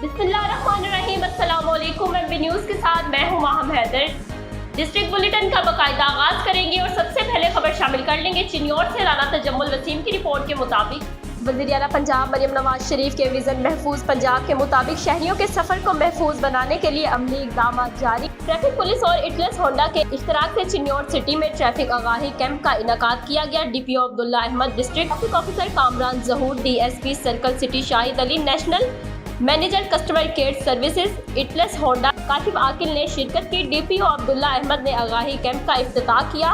बिस्मिल्लाहिर्रहमानिर्रहीम, अस्सलाम वालेकुम। एमबी न्यूज़ के साथ मैं हूं माहम हैदर। डिस्ट्रिक्ट बुलेटिन का बाकायदा आगाज करेंगे और सबसे पहले खबर शामिल कर लेंगे। चिन्नौर से राना तजम्मुल वसीम की रिपोर्ट के मुताबिक वज़ीर आला पंजाब मरियम नवाज शरीफ के विजन महफूज पंजाब के मुताबिक शहरियों के सफर को महफूज बनाने के लिए अमली इक़दाम जारी। ट्रैफिक पुलिस और इटलस होंडा के इश्तराक से चिन्नौर सिटी में ट्रैफिक आगाही कैंप का इनकाद किया गया। DPO Abdullah Ahmad, district traffic officer Kamran Zahoor, DSP circle city Shahid Ali, national manager customer care services Atlas Honda Kashif Aqil ने शिरकत की। DPO अब्दुल्ला अहमद ने आगाही कैंप का इफ्तिताह किया।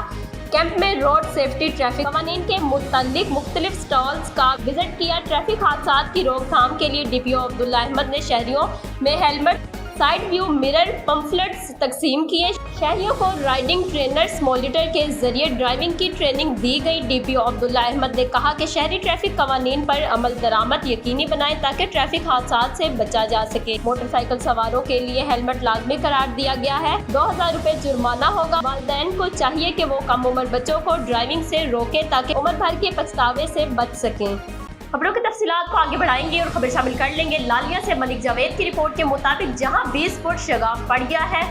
कैंप में रोड सेफ्टी ट्रैफिक कवानीन के मुतालिक मुख्तलिफ स्टॉल्स का विजिट किया। ट्रैफिक हादसा की रोकथाम के लिए DPO अब्दुल्ला अहमद ने शहरियों में helmet, side view mirror pamphlets तकसीम किए। शहरियों को राइडिंग ट्रेनर्स मॉनिटर के जरिए ड्राइविंग की ट्रेनिंग दी गई। DPO अब्दुल्ला अहमद ने कहा कि शहरी ट्रैफिक कवानीन पर अमल दरामद यकीनी बनाएं ताकि ट्रैफिक हादसा से बचा जा सके। मोटरसाइकिल सवारों के लिए हेलमेट लाजमी करार दिया गया है। 2000 रुपए जुर्माना होगा। वालिदैन को चाहिए कि वो कम उम्र बच्चों को ड्राइविंग से रोकें ताकि उम्र भर के पछतावे से बच सकें। खबरों की तफसीलात को आगे बढ़ाएंगे और खबर शामिल कर लेंगे। लालिया से मलिक जावेद की रिपोर्ट के मुताबिक जहां 20 फुट शगाफ पड़ गया है,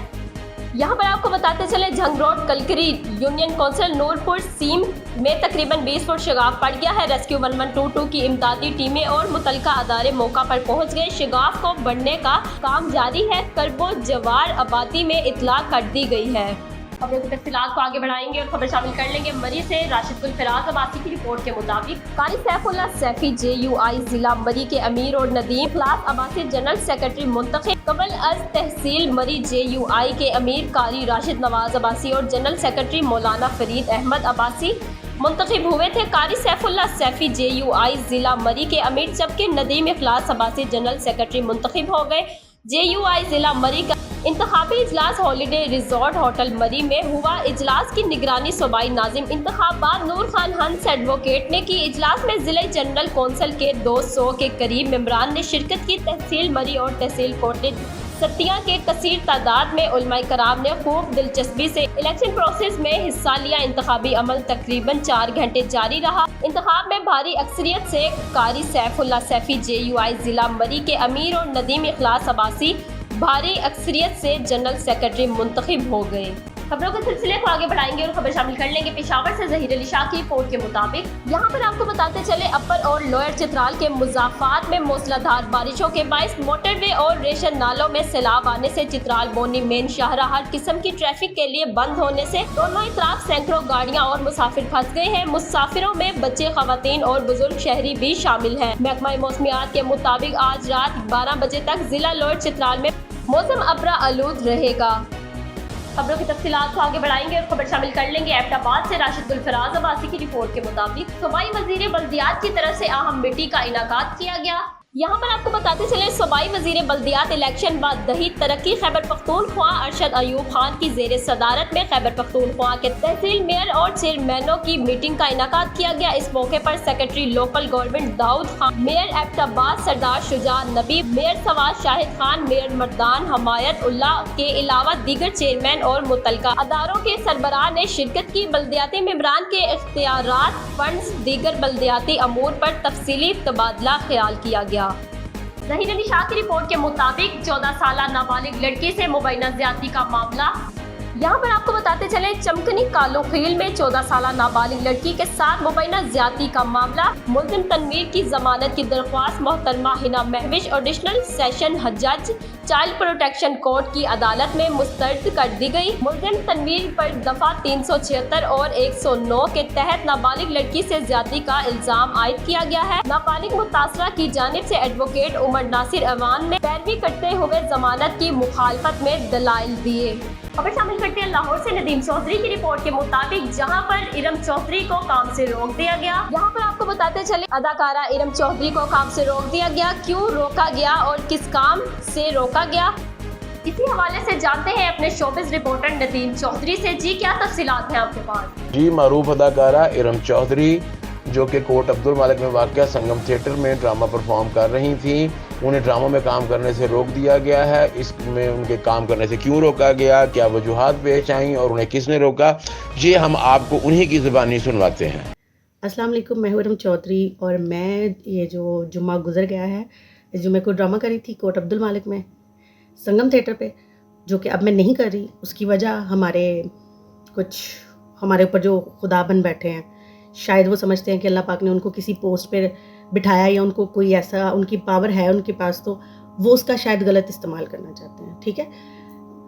यहां पर आपको बताते चले झंग रोड कलकरी यूनियन काउंसिल नूरपुर सीम में तकरीबन 20 फुट शगाफ पड़ गया है। रेस्क्यू 1122 की इमदादी टीमें और मुतलका अदारे मौका पर पहुंच गए। शगाफ को बढ़ने का काम जारी है। करबो जवार आबादी में इतला कर दी गई है। खबरों की तफसीलात को आगे बढ़ाएंगे और खबर शामिल कर लेंगे। मरी से राशिद गुल फराज अब्बासी की रिपोर्ट के मुताबिक कारी सैफुल्लाह सैफी JUI जिला मरी के अमीर और नदीम खलास अब्बासी जनरल सेक्रेटरी मुंतखब। कबल अज तहसील मरी JUI के अमीर कारी राशिद नवाज अब्बासी और जनरल सेक्रेटरी मौलाना फरीद अहमद अब्बासी मुंतखब हुए थे। कारी सैफुल्लाह सैफी JUI जिला मरी के अमीर जबकि नदीम खलास अब्बासी जनरल सेक्रेटरी मुंतखब हो गए। JUI जिला मरी का इंतखाबी इजलास हॉलीडे रिजॉर्ट होटल मरी में हुआ। इजलास की निगरानी सूबाई नाजिम इंतखाबात नूर खान हंस एडवोकेट ने की। इजलास में जिले जनरल कौंसिल के 200 के करीब मेंबरान ने शिरकत की। तहसील मरी और तहसील कोटे सत्तिया के कसीर तादाद में उलमाए कराम ने खूब दिलचस्पी से इलेक्शन प्रोसेस में हिस्सा लिया। इंतखाबी अमल तकरीबन 4 घंटे जारी रहा। इंतखाब में भारी अक्सरियत से कारी सैफुल्लाह सैफी JUI जिला मरी के अमीर और नदीम इखलास अब्बासी भारी अक्सरियत से जनरल सेक्रेटरी मुंतखब हो गए। खबरों के सिलसिले को आगे बढ़ाएंगे और खबर शामिल कर लेंगे। पेशावर से जहीर अली शाह की रिपोर्ट के मुताबिक यहाँ पर आपको बताते चले अपर और लोअर चित्राल के मुजाफात में मूसलाधार बारिशों के बायस मोटरवे और रेशन नालों में सैलाब आने से चित्राल बोनी मेन शाहरा हर किस्म की ट्रैफिक के लिए बंद होने से दोनों इतराफ सैकड़ों गाड़ियाँ और मुसाफिर फंस गए हैं। मुसाफिरों में बच्चे, खवातीन और बुजुर्ग शहरी भी शामिल हैं। महकमा मौसमियात के मुताबिक आज रात 12 बजे तक जिला लोअर चित्राल में मौसम अबरा आलूद रहेगा। खबरों की तफसीलात को आगे बढ़ाएंगे और खबर शामिल कर लेंगे। एबटाबाद से राशिद गुल फराज अब्बासी की रिपोर्ट के मुताबिक सूबाई वजीर बल्दियात की तरफ से अहम मीटिंग का इनाकाद किया गया। यहाँ पर आपको बताते चले सूबाई वजीर बल्दियात इलेक्शन बाद दही तरक्की खैबर पख्तूनख्वा अरशद अयूब खान की जेर सदारत में खैबर पख्तूनख्वा के तहसील मेयर और चेयरमैनों की मीटिंग का इनाकाद किया गया। इस मौके पर secretary local government Daud Khan, mayor Abbottabad Sardar Shujan Nabi, mayor Swat Shahid Khan, mayor Mardan Himayat Ullah के अलावा दीगर चेयरमैन और मुतलका अदारों के सरबराह ने शिरकत की। बल्दियाती मेंबरान के इख्तियारात, फंड्स, दीगर बल्दियाती अमूर पर तफसीली तबादला ख्याल किया गया। जहीर अली शाह की रिपोर्ट के मुताबिक 14 साल नाबालिग लड़की से मुबैना ज्यादती का मामला। यहाँ पर आपको बताते चले चमकनी कालूखील में 14 साल नाबालिग लड़की के साथ मुबैना ज्यादती का मामला। मुल्जिम तनवीर की जमानत की दरख्वास्त मोहतरमा हिना महविश एडिशनल सेशन जज चाइल्ड प्रोटेक्शन कोर्ट की अदालत में मुस्तरद कर दी गई। मुल्जिम तनवीर पर दफा 376 और 109 के तहत नाबालिग लड़की से ज्यादती का इल्जाम आयद किया गया है। नाबालिग मुतासरा की जानिब से एडवोकेट उमर नासिर अवान ने पैरवी करते हुए जमानत की मुखालफत में दलाइल दिए। खबर शामिल करते हैं लाहौर से नदीम चौधरी की रिपोर्ट के मुताबिक जहां पर इरम चौधरी को काम से रोक दिया गया। यहां पर आपको बताते चले अदाकारा इरम चौधरी को काम से रोक दिया गया। क्यों रोका गया और किस काम से रोका गया, इसी हवाले से जानते हैं अपने शोबिज़ रिपोर्टर नदीम चौधरी से। जी क्या तफसीलात हैं आपके पास? जी, मारूफ अदाकारा इरम चौधरी जो कि कोट अब्दुल मालिक में वाक़या संगम थिएटर में ड्रामा परफॉर्म कर रही थी, उन्हें ड्रामों में काम करने से रोक दिया गया है। इसमें उनके काम करने से क्यों रोका गया, क्या वजूहात पेश आईं और उन्हें किसने रोका, ये हम आपको उन्हीं की ज़बानी सुनवाते हैं। अस्सलाम वालेकुम, मैं हूं इरम चौधरी और मैं ये जो जुम्मा गुजर गया है جو میں کوئی ڈرامہ کری تھی کوٹ عبد المالک میں سنگم تھیٹر پہ، جو کہ اب میں نہیں کر رہی، اس کی وجہ ہمارے اوپر جو خدا بن بیٹھے ہیں، شاید وہ سمجھتے ہیں کہ اللہ پاک نے ان کو کسی پوسٹ پہ بٹھایا یا ان کو کوئی ایسا ان کی پاور ہے ان کے پاس، تو وہ اس کا شاید غلط استعمال کرنا چاہتے ہیں. ٹھیک ہے،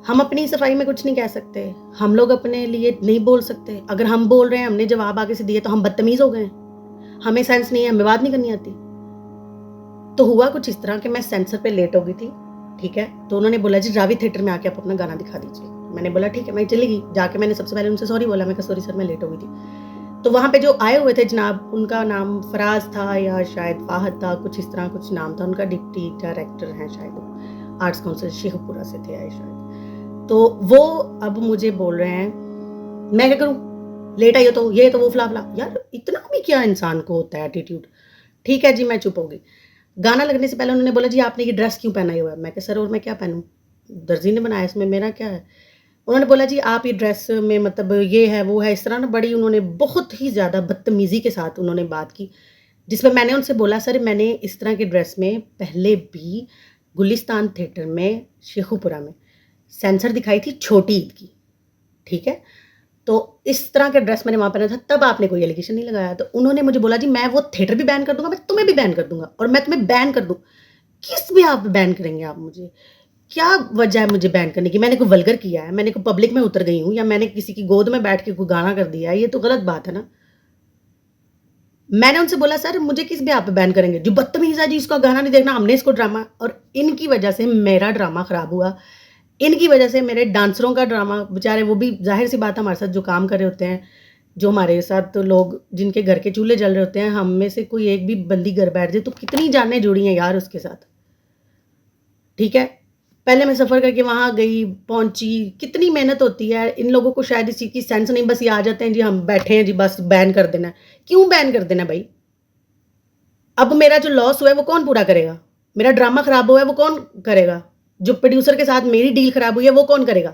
ہم اپنی صفائی میں کچھ نہیں کہہ سکتے، ہم لوگ اپنے لیے نہیں بول سکتے. اگر ہم بول رہے ہیں، ہم نے جواب آگے سے دیے تو ہم بدتمیز ہو گئے ہیں، ہمیں سینس نہیں ہے، ہمیں بات نہیں کرنی آتی. تو ہوا کچھ اس طرح کہ میں سینسر پہ لیٹ ہو گئی تھی. ٹھیک ہے، تو انہوں نے بولا جی راوی تھیٹر میں آ کے آپ اپنا گانا دکھا دیجیے. میں نے بولا ٹھیک ہے، میں چلی گئی. جا کے میں نے سب سے پہلے ان سے سوری بولا، میں کہا سوری سر میں لیٹ ہو گئی تھی. تو وہاں پہ جو آئے ہوئے تھے جناب، ان کا نام فراز تھا یا شاید فاہد تھا، کچھ اس طرح کچھ نام تھا ان کا، ڈپٹی ڈائریکٹر ہیں شاید، آرٹس کونسل شیخ پورہ سے تھے آئے شاید. تو وہ اب مجھے بول رہے ہیں میں کیا کروں، لیٹ آئی ہو تو یہ تو وہ فلا فلا. یار اتنا بھی کیا انسان کو ہوتا ہے ایٹیٹیوڈ. ٹھیک ہے جی، میں چپ ہو گئی. گانا لگنے سے پہلے انہوں نے بولا جی آپ نے یہ ڈریس کیوں پہنا ہوا ہے. میں کہ سر اور میں کیا پہنوں، درزی نے بنایا، اس میں میرا کیا ہے. انہوں نے بولا جی آپ یہ ڈریس میں مطلب یہ ہے وہ ہے، اس طرح نا بڑی انہوں نے بہت ہی زیادہ بدتمیزی کے ساتھ انہوں نے بات کی، جس میں نے ان سے بولا سر میں نے اس طرح کے ڈریس میں پہلے بھی گلستان تھیٹر میں شیخو پورہ میں سینسر دکھائی تھی چھوٹی عید کی. ٹھیک ہے، تو اس طرح کے ڈریس میں نے وہاں پہنا تھا، تب آپ نے کوئی ایلیگیشن نہیں لگایا. تو انہوں نے مجھے بولا جی میں وہ تھیٹر بھی بین کر دوں گا، میں تمہیں بھی بین کر دوں گا، اور میں تمہیں بین کر دوں. کس بھی آپ بین کریں گے آپ مجھے، کیا وجہ ہے مجھے بین کرنے کی؟ میں نے کوئی ولگر کیا ہے، میں نے کوئی پبلک میں اتر گئی ہوں، یا میں نے کسی کی گود میں بیٹھ کے کوئی گانا کر دیا ہے؟ یہ تو غلط بات ہے نا. میں نے ان سے بولا سر مجھے کس بھی آپ پہ بین کریں گے، جو بدتمیز ہے جی اس کا گانا نہیں دیکھنا، ہم نے اس کو ڈرامہ. اور ان کی وجہ سے میرا ڈرامہ خراب ہوا، ان کی وجہ سے میرے ڈانسروں کا ڈرامہ، بیچارے وہ بھی ظاہر سی بات ہے ہمارے ساتھ جو کام کر رہے ہوتے ہیں، جو ہمارے ساتھ لوگ جن کے گھر کے چولہے جل رہے ہوتے ہیں، ہم میں سے کوئی ایک بھی بندی گھر بیٹھ جائے تو کتنی جانیں جڑی ہیں یار اس کے ساتھ. ٹھیک ہے، پہلے میں سفر کر کے وہاں گئی پہنچی، کتنی محنت ہوتی ہے. ان لوگوں کو شاید اس چیز کی سینس نہیں، بس یہ آ جاتے ہیں جی ہم بیٹھے ہیں جی بس بین کر دینا. کیوں بین کر دینا بھائی؟ اب میرا جو لاس ہوا ہے وہ کون پورا کرے گا؟ میرا ڈرامہ خراب ہوا ہے وہ کون کرے گا؟ جو پروڈیوسر کے ساتھ میری ڈیل خراب ہوئی ہے وہ کون کرے گا؟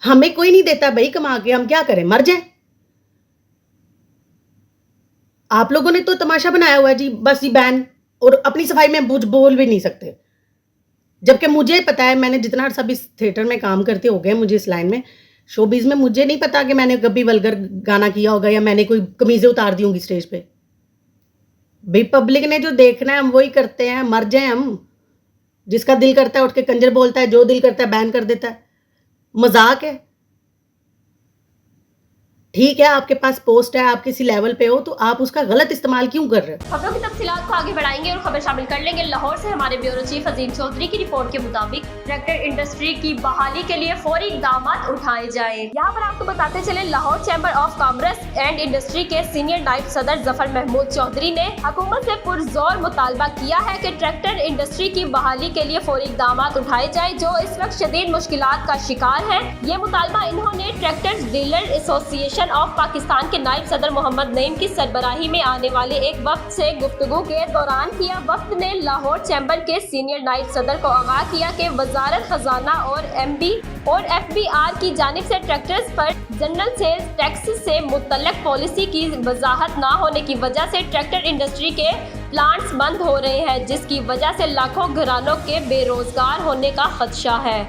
ہمیں کوئی نہیں دیتا بھائی کما کے، ہم کیا کریں، مر جائیں. آپ لوگوں نے تو تماشا بنایا ہوا ہے جی بس جی بین، اور اپنی صفائی میں بول بھی نہیں سکتے. جبکہ مجھے پتا ہے، میں نے جتنا عرصہ بھی اس تھیٹر میں کام کرتے ہو گئے مجھے اس لائن میں شوبیز میں، مجھے نہیں پتا کہ میں نے کبھی ولگر گانا کیا ہوگا یا میں نے کوئی قمیضیں اتار دی ہوں گی اسٹیج پہ. بھائی پبلک نے جو دیکھنا ہے ہم وہی کرتے ہیں، مر جائیں ہم. جس کا دل کرتا ہے اٹھ کے کنجر بولتا ہے، جو دل کرتا ہے بین کر دیتا ہے. مذاق ہے. ٹھیک ہے آپ کے پاس پوسٹ ہے، آپ کسی لیول پہ ہو، تو آپ اس کا غلط استعمال کیوں کر رہے ہو؟ خبروں کی تفصیلات کو آگے بڑھائیں گے اور خبر شامل کر لیں گے لاہور سے ہمارے بیورو چیف عظیم چودھری کی رپورٹ کے مطابق ٹریکٹر انڈسٹری کی بحالی کے لیے فوری اقدامات اٹھائے جائیں. یہاں پر آپ کو بتاتے چلے Lahore chamber of commerce and industry کے سینئر نائب صدر ظفر محمود چودھری نے حکومت سے پرزور مطالبہ کیا ہے کہ ٹریکٹر انڈسٹری کی بحالی کے لیے فوری اقدامات اٹھائے جائیں جو اس وقت شدید مشکلات کا شکار ہیں. یہ مطالبہ انہوں نے ٹریکٹر ڈیلر ایسوسی ایشن آف پاکستان کے نائب صدر محمد نعیم کی سربراہی میں آنے والے ایک وفد سے گفتگو کے دوران کیا. وفد نے لاہور چیمبر کے سینئر نائب صدر کو آگاہ کیا کہ وزارت خزانہ اور ایم بی اور ایف بی آر کی جانب سے ٹریکٹرز پر جنرل سیلز ٹیکس سے متعلق پالیسی کی وضاحت نہ ہونے کی وجہ سے ٹریکٹر انڈسٹری کے پلانٹس بند ہو رہے ہیں، جس کی وجہ سے لاکھوں گھرانوں کے بے روزگار ہونے کا خدشہ ہے.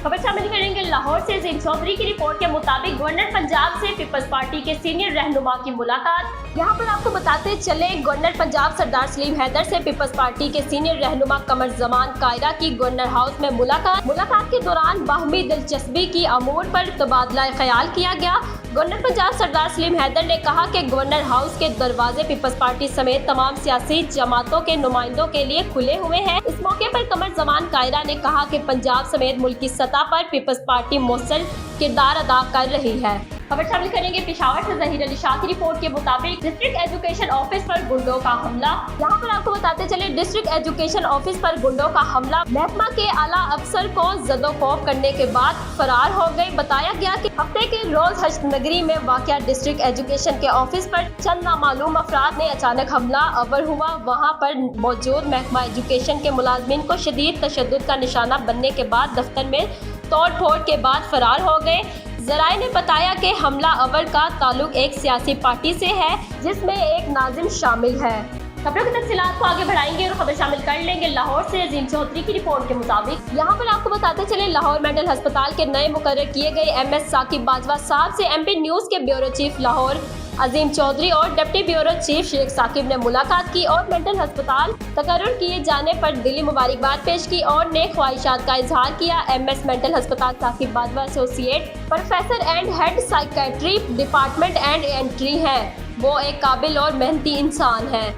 خبر شامل کریں گے لاہور سے عظیم چودھری کی رپورٹ کے مطابق گورنر پنجاب سے پیپلز پارٹی کے سینئر رہنما کی ملاقات. یہاں پر آپ کو بتاتے چلے گورنر پنجاب سردار سلیم حیدر سے پیپلز پارٹی کے سینئر رہنما قمر زمان قائرہ کی گورنر ہاؤس میں ملاقات کے دوران باہمی دلچسپی کی امور پر تبادلہ خیال کیا گیا. گورنر پنجاب سردار سلیم حیدر نے کہا کہ گورنر ہاؤس کے دروازے پیپلز پارٹی سمیت تمام سیاسی جماعتوں کے نمائندوں کے لیے کھلے ہوئے ہیں. اس موقع پر قمر زمان قائرہ نے کہا کہ پنجاب سمیت ملک کی سطح پر پیپلز پارٹی مؤثر کردار ادا کر رہی ہے. خبر شامل کریں گے پشاور سے ظہیر علی شاہ کی رپورٹ کے مطابق ڈسٹرکٹ ایجوکیشن آفس پر گنڈوں کا حملہ. یہاں پر آپ کو بتاتے چلے ڈسٹرکٹ ایجوکیشن آفس پر گنڈوں کا حملہ، محکمہ کے اعلیٰ افسر کو زد و خوف کرنے کے بعد فرار ہو گئے. بتایا گیا کہ ہفتے کے روز حشت نگری میں واقع ڈسٹرکٹ ایجوکیشن کے آفس پر چند نامعلوم افراد نے اچانک حملہ آور ہوا. وہاں پر موجود محکمہ ایجوکیشن کے ملازمین کو شدید تشدد کا نشانہ بننے کے بعد دفتر میں توڑ پھوڑ کے بعد فرار ہو گئے. ذرائع نے بتایا کہ حملہ آور کا تعلق ایک سیاسی پارٹی سے ہے جس میں ایک ناظم شامل ہے. खबरों की तफसीलात को आगे बढ़ाएंगे और खबर शामिल कर लेंगे लाहौर से अजीम चौधरी की रिपोर्ट के मुताबिक। यहाँ पर आपको बताते चले लाहौर मेंटल अस्पताल के नए मुकर्रर किए गए MS साकिब बाजवा साहब से MP न्यूज़ के ब्यूरो चीफ लाहौर अजीम चौधरी और deputy bureau chief Sheikh Saqib ने मुलाकात की और मेंटल अस्पताल तकर्रुर किए जाने पर दिली मुबारकबाद पेश की और नेक ख्वाहिशात का इजहार किया। MS मेंटल अस्पताल Saqib Bajwa associate professor and head psychiatry department and entry हैं। वो एक काबिल और मेहनती इंसान है।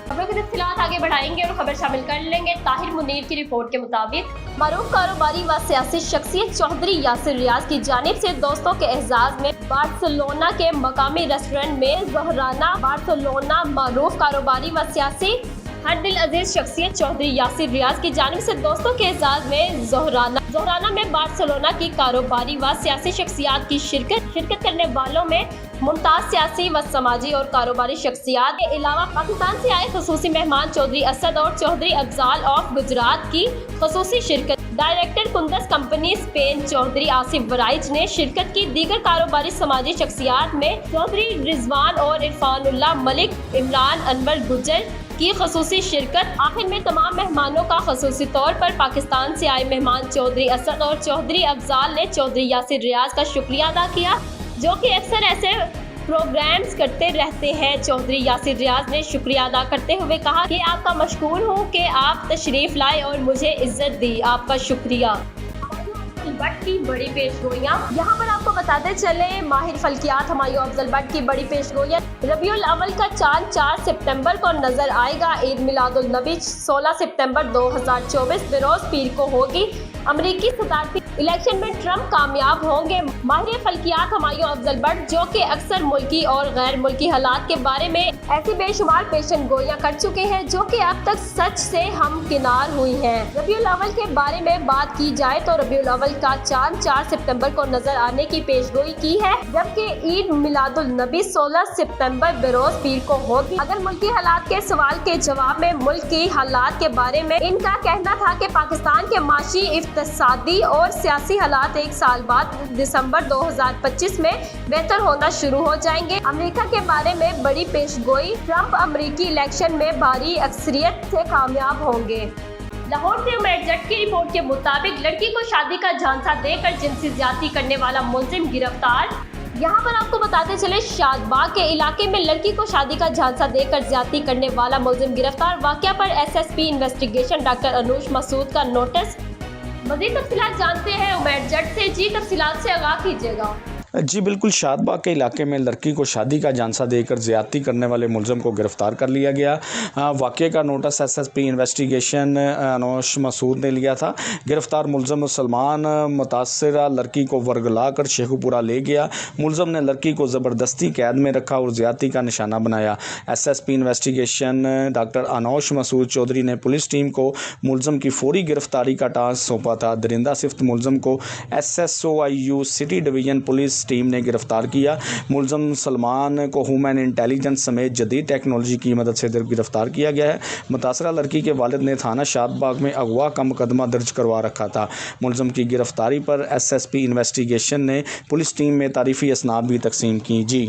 खबरों की तफसीलात आगे बढ़ाएंगे और खबर शामिल कर लेंगे ताहिर मुनीर की रिपोर्ट के मुताबिक। मारूफ कारोबारी व सियासी शख्सियत चौधरी यासिर रियाज की जानिब से दोस्तों के एजाज में बार्सिलोना के मकामी रेस्टोरेंट में ज़ोहराना बार्सिलोना मारूफ कारोबारी व सियासी हर दिल अजीज शख्सियत चौधरी यासिर रियाज की जानिब से दोस्तों के एजाज में ज़ोहराना में बार्सिलोना की कारोबारी व सियासी शख्सियात की शिरकत करने वालों में मुमताज़ सियासी व समाजी और कारोबारी शख्सियात के अलावा पाकिस्तान से आए खसूसी मेहमान चौधरी असद और चौधरी अफजाल ऑफ गुजरात की खसूसी शिरकत। डायरेक्टर कुंदस कंपनी स्पेन चौधरी आसिफ वराइज ने शिरकत की। दीगर कारोबारी समाजी शख्सियात में चौधरी रिजवान और इरफानुल्लाह मलिक इमरान अनवर गुजर की खसूसी शिरकत। आखिर में तमाम मेहमानों का खसूसी तौर पर पाकिस्तान से आए मेहमान चौधरी असद और चौधरी अफजाल ने चौधरी यासिर रियाज का शुक्रिया अदा किया जो कि अक्सर ऐसे प्रोग्राम्स करते रहते हैं। चौधरी यासिर रियाज ने शुक्रिया अदा करते हुए कहा कि आपका मशकूर हूँ कि आप तशरीफ लाए और मुझे इज्जत दी, आपका शुक्रिया। भट्ट की बड़ी पेशगोइयाँ, यहाँ पर आपको बताते चले माहिर फल्कियात हुमायूं अफजल भट्ट की बड़ी पेशगोइयाँ। रबीउल अव्वल का चांद 4 सितंबर को नजर आएगा। ईद मिलादुल नबी 16 सितंबर 2024 बरोज पीर को होगी। अमरीकी सदारती इलेक्शन में ट्रंप कामयाब होंगे। माहिर फल्कियात हुमायूं अफजल भट्ट जो कि अक्सर मुल्की और गैर मुल्की हालात के बारे में ऐसी बेशुमार पेशन गोइयाँ कर चुके हैं जो कि अब तक सच से हमकिनार हुई हैं। रबीउल अव्वल के बारे में बात की जाए तो रबीउल अव्वल का चांद 4 सितंबर को नजर आने की पेशगोई की है, जबकि ईद मिलादुल नबी 16 सितंबर बरोज पीर को होगी। अगर मुल्की हालात के सवाल के जवाब में मुल्क की हालात के बारे में इनका कहना था कि पाकिस्तान के माशी इक्तिसादी और सियासी हालात एक साल बाद दिसंबर 2025 में बेहतर होना शुरू हो जाएंगे। अमेरिका के बारे में बड़ी पेशगोई, ट्रंप अमेरिकी इलेक्शन में भारी अक्सरियत से कामयाब होंगे। लाहौर से उमैर जट की रिपोर्ट के मुताबिक लड़की को शादी का झांसा देकर जिनसी ज्यादती करने वाला मुलजिम गिरफ्तार। यहाँ पर आपको बताते चले शादबाग के इलाके में लड़की को शादी का झांसा देकर ज्यादती करने वाला मुलजिम गिरफ्तार। वाकया पर SSP investigation doctor Anoush Masood का नोटिस। मज़ीद तफसीलात जानते हैं उमैर जट से। जी तफसीलात से आगाह कीजिएगा। जी बिल्कुल, शादबाग के इलाके में लड़की को शादी का झांसा देकर ज़्यादती करने वाले मुलज़िम को गिरफ़्तार कर लिया गया। वाक़े का notice SSP investigation Anoosh Masood ने लिया था। गिरफ़्तार मुलज़िम सलमान मुतासरा लड़की को वर्गला कर शेखुपुरा ले गया। मुलज़िम ने लड़की को ज़बरदस्ती कैद में रखा और ज़्यादती का निशाना बनाया। SSP investigation doctor Anoush Masood Chaudhry ने पुलिस टीम को मुलज़िम की फौरी गिरफ़्तारी का टास्क सौंपा था। दरिंदा सिफ्त मुलज़िम को SSOIU city division police team ने गिरफ्तार किया। मुलज़िम सलमान को ह्यूमन इंटेलिजेंस समेत जदीद टेक्नोलॉजी की मदद से गिरफ्तार किया गया है। मुतासरा लड़की के वालिद ने थाना शादबाग में अगवा का मुकदमा दर्ज करवा रखा था। मुलज़िम की गिरफ्तारी पर SSP इन्वेस्टिगेशन ने पुलिस टीम में तारीफी असनाद भी तकसीम की। जी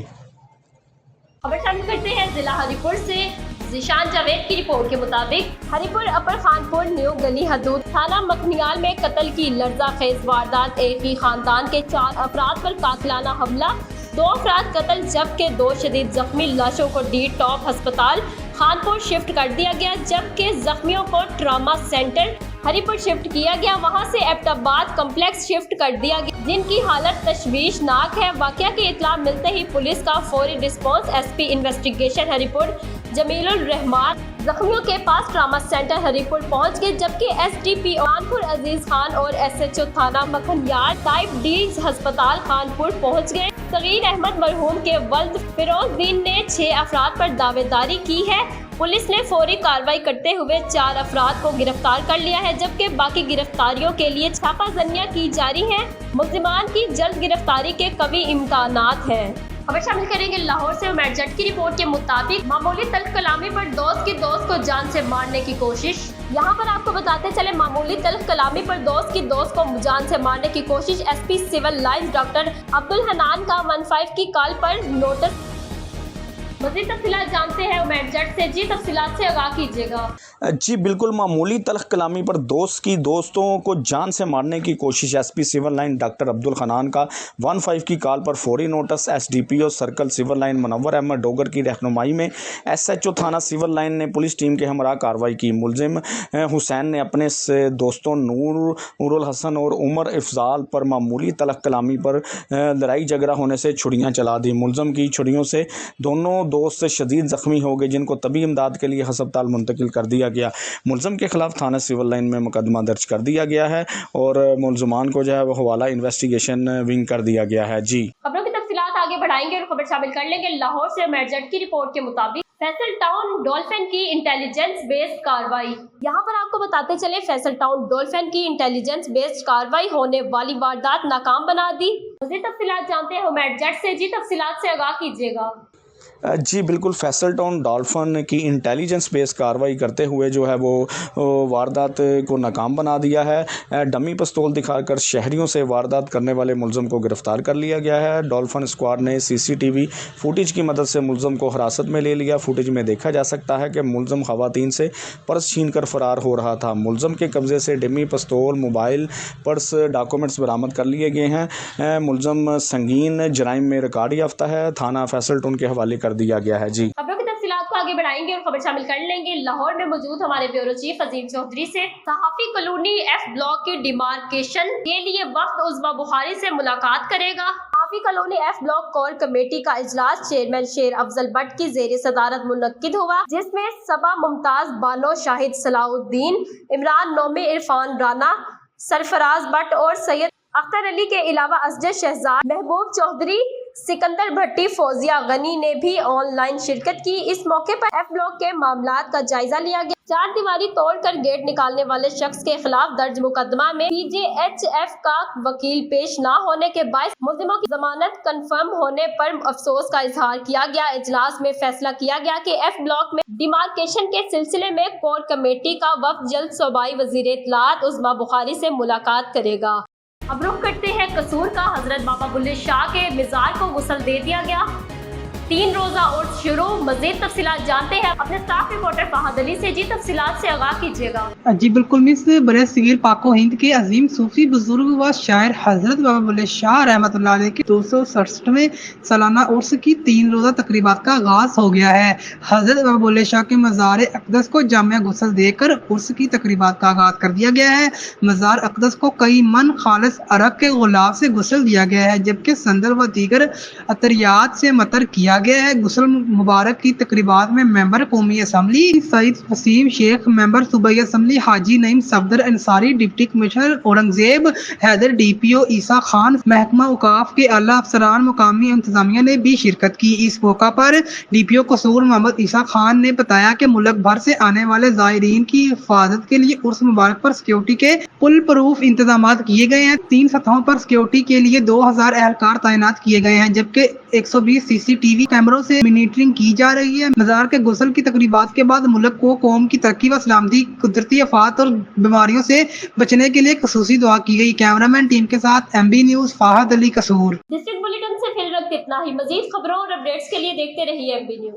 खबर शामिल करते हैं जिला हरीपुर से। जिशान जावेद की रिपोर्ट के मुताबिक हरीपुर अपर खानपुर न्यू गली हदूद थाना मखनियाल में कत्ल की लर्ज़ाखेज़ वारदात। एक ही खानदान के 4 अफराद पर कातिलाना हमला, 2 अफराद कत्ल जबकि 2 शदीद जख्मी। लाशों को डी टॉप अस्पताल खानपुर शिफ्ट कर दिया गया जबकि जख्मियों को ट्रामा सेंटर हरीपुर शिफ्ट किया गया। वहां से एबटाबाद कम्प्लेक्स शिफ्ट कर दिया गया जिनकी हालत तशवीशनाक है। वाकया की इत्तला मिलते ही पुलिस का फौरी response SP investigation Haripur Jamilur Rehman जख्मियों के पास ट्रामा सेंटर हरीपुर पहुंच गए जबकि SDP खानपुर अजीज खान और SHO थाना मखनियाल टाइप D अस्पताल खानपुर पहुंच गए। सगीर अहमद मरहूम के वल्द फिरोजदीन ने 6 अफराद पर दावेदारी की है। पुलिस ने फौरी कार्रवाई करते हुए 4 अफराद को गिरफ्तार कर लिया है जबकि बाकी गिरफ्तारियों के लिए छापाजनियां की जारी हैं। मुल्जिमान की जल्द गिरफ्तारी के कवी इम्कानात हैं। खबर शामिल करेंगे लाहौर से। उमैर जट की रिपोर्ट के मुताबिक मामूली तल्ख कलामी पर दोस्त को जान से मारने की कोशिश। यहाँ पर आपको बताते चले मामूली तल्ख कलामी पर दोस्त को जान से मारने की कोशिश। SP civil lines doctor Abdul Hanan का 15 की कॉल पर नोटिस मज़ीद तफसीलात जानते हैं उमैर जट से। जी तफसीलात से आगाह कीजिएगा। जी बिल्कुल, मामूली तलख कलामी पर दोस्तों को जान से मारने की कोशिश। SP civil line doctor Abdul Khanan का 15 की कॉल पर फौरी notice. SDPO circle civil line Munawar Ahmad Dogar की रहनुमाई में एसएचओ थाना सिविल लाइन ने पुलिस टीम के हमरा कार्रवाई की। मुलजिम हुसैन ने अपने दोस्तों नूरुल हसन और उमर इफ्जाल पर मामूली तलख कलामी पर लड़ाई झगड़ा होने से छुरियाँ चला दी। मुलजिम की छुरियों से दोनों दोस्त शदीद ज़ख्मी हो गए, जिनको तबी इमदाद के लिए हस्पताल मुंतकिल कर दिया गया। मुलजिम के खिलाफ थाना सिविल लाइन में मुकदमा दर्ज कर दिया गया है और मुलजमान को जो है वो हवाला इन्वेस्टिगेशन विंग कर दिया गया है। जी खबरों की तफसीलात आगे बढ़ाएंगे और खबर शामिल कर लेंगे। लाहौर से उमैर जट की रिपोर्ट के मुताबिक फैसल टाउन डॉल्फिन की इंटेलिजेंस बेस्ड कार्रवाई। यहाँ पर आपको बताते चले, फैसल टाउन डॉल्फिन की इंटेलिजेंस बेस्ड कार्रवाई होने वाली वारदात नाकाम बना दी। मज़ीद तफसीलात जानते हैं उमैर जट से। जी तफसीलात से आगाह कीजिएगा। जी बिल्कुल, फैसल टाउन डॉल्फिन की इंटेलिजेंस बेस्ड कार्रवाई करते हुए जो है वो वारदात को नाकाम बना दिया है। डमी पिस्तौल दिखाकर शहरियों से वारदात करने वाले मुलजिम को गिरफ्तार कर लिया गया है। डॉल्फिन स्क्वाड ने सीसीटीवी फुटेज की मदद से मुलजिम को हिरासत में ले लिया। फुटेज में देखा जा सकता है कि मुलजिम खवातीन से पर्स छीन कर फरार हो रहा था। मुलजिम के कब्जे से डमी पिस्तौल, मोबाइल, पर्स, डॉक्यूमेंट्स बरामद कर लिए गए हैं। मुलजिम संगीन जराइम में रिकॉर्ड याफ्ता है। थाना फैसल टाउन के हवाले कर दिया गया है। जी खबरों की तफसीलात को आगे बढ़ाएंगे और खबर शामिल कर लेंगे। लाहौर में मौजूद हमारे ब्यूरो चीफ अजीम चौधरी से सहाफी कॉलोनी एफ ब्लॉक की डिमार्केशन के लिए वक्त उज़मा बुखारी से मुलाकात करेगा। सहाफी colony F block core committee का इजलास चेयरमैन शेर अफजल भट्ट की जेर सदारत मुनक्किद हुआ, जिसमें सबा मुमताज बानो, शाहिद सलाउद्दीन, इमरान नोमी, इरफान राना, सरफराज भट्ट और सैयद अख्तर अली के अलावा असजद शहजाद, महबूब चौधरी, सिकंदर भट्टी, फौजिया गनी ने भी ऑनलाइन शिरकत की। इस मौके पर एफ ब्लॉक के मामलात का जायजा लिया गया। चार दीवारी तोड़कर गेट निकालने वाले शख्स के खिलाफ दर्ज मुकदमा में पीजेएचएफ का वकील पेश न होने के बायस मुलजिमों की जमानत कंफर्म होने पर अफसोस का इजहार किया गया। इजलास में फैसला किया गया कि एफ ब्लॉक में डिमार्केशन के सिलसिले में कोर कमेटी का वफ्द जल्द सूबाई वजीर इत्तलात उज़मा बुखारी से मुलाकात करेगा। अब रुख करते हैं कसूर का। हजरत बाबा बुल्ले शाह के मिज़ार को गुस्ल दे दिया गया। 3 रोज़ा उर्स शुरू। मज़ीद तफसीलात जानते हैं अपने स्टाफ रिपोर्टर फहद अली से। जी तफसीलात से आगाह कीजिएगा। जी बिल्कुल, मिस बरे सगीर पाको हिंद के अजीम सूफी बुजुर्ग व शायर हजरत बाबा बुल्ले शाह रहमतुल्लाह अलैह के 267वें सालाना उर्स की 3 रोज़ा तकरीबात का आगाज हो गया है। हजरत बाबा बुल्ले शाह के मज़ार अक़दस को जामिया गुस्ल देकर उर्स की तकरीबात का आगाज कर दिया गया है। मज़ार अक़दस को कई मन खालिस अरक के गुलाब से गुस्ल दिया गया है, जबकि संदल व दीगर अतरियात से मतर किया गया है। गुस्ल मुबारक की तकरीबात में मेंबर कौमी असम्बली सईद वसीम शेख, मेंबर सूबाई assembly Haji Naeem Safdar Ansari, deputy commissioner Aurangzeb Haider, DPO Isa Khan, महकमा औकाफ के आला अफसरान, मुकामी इंतजामिया ने भी शिरकत की। इस मौका पर डीपीओ कसूर मोहम्मद ईसा खान ने बताया कि मुल्क भर से आने वाले ज़ायरीन की हिफाजत के लिए उर्स मुबारक पर सिक्योरिटी के पुल प्रूफ इंतजाम किए गए हैं। 3 सतहों पर सिक्योरिटी के लिए 2000 एहलकार तैनात किए गए हैं, जबकि 120 सीसीटीवी कैमरों से मॉनिटरिंग की जा रही है। मज़ार के गुस्ल की तकरीबात के बाद मुल्क को कौम की तरक्की व सलामती, कुदरती आफात और बीमारियों से बचने के लिए खसूसी दुआ की गई। कैमरामैन टीम के साथ MB न्यूज़ फहद अली कसूर। डिस्ट्रिक्ट बुलेटिन से फिर वक्त इतना ही। मजीद खबरों और अपडेट्स के लिए देखते रहिए MB न्यूज़।